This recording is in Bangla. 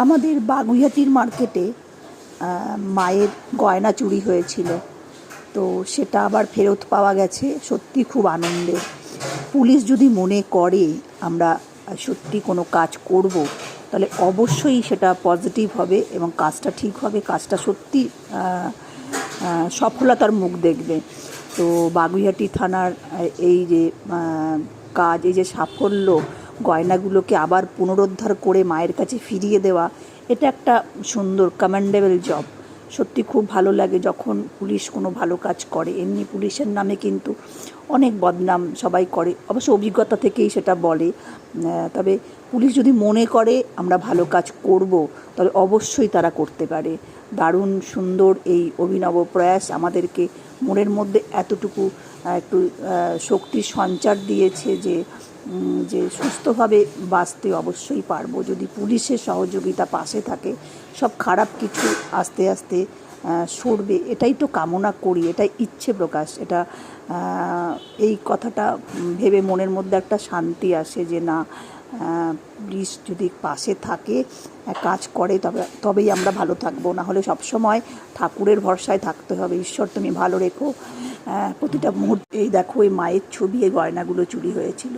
আমাদের বাগুইহাটির মার্কেটে মায়ের গয়না চুরি হয়েছিল, তো সেটা আবার ফেরত পাওয়া গেছে। সত্যি খুব আনন্দের। পুলিশ যদি মনে করে আমরা সত্যি কোনো কাজ করব, তাহলে অবশ্যই সেটা পজিটিভ হবে এবং কাজটা ঠিক হবে, কাজটা সত্যি সফলতার মুখ দেখবে। তো বাগুইহাটি থানার এই যে কাজ, এই যে সাফল্য, গয়নাগুলোকে আবার পুনরুদ্ধার করে মায়ের কাছে ফিরিয়ে দেওয়া, এটা একটা সুন্দর কমেন্ডেবল জব। সত্যি খুব ভালো লাগে যখন পুলিশ কোনো ভালো কাজ করে। এমনি পুলিশের নামে কিন্তু অনেক বদনাম সবাই করে, অবশ্য অভিজ্ঞতা থেকেই সেটা বলে। তবে পুলিশ যদি মনে করে আমরা ভালো কাজ করব, তাহলে অবশ্যই তারা করতে পারে। দারুণ সুন্দর এই অভিনব প্রয়াস আমাদেরকে মনের মধ্যে এতটুকু একটু শক্তির সঞ্চার দিয়েছে যে সুস্থভাবে বাঁচতে অবশ্যই পারবো যদি পুলিশের সহযোগিতা পাশে থাকে। সব খারাপ কিছু আস্তে আস্তে সরবে, এটাই তো কামনা করি, এটাই ইচ্ছে প্রকাশ। এটা এই কথাটা ভেবে মনের মধ্যে একটা শান্তি আসে যে না, পুলিশ যদি পাশে থাকে, কাজ করে, তবেই আমরা ভালো থাকবো। না হলে সবসময় ঠাকুরের ভরসায় থাকতে হবে, ঈশ্বর তুমি ভালো রেখো প্রতিটা মুহূর্তে। এই দেখো, এই মায়ের ছবি, এই গয়নাগুলো চুরি হয়েছিল।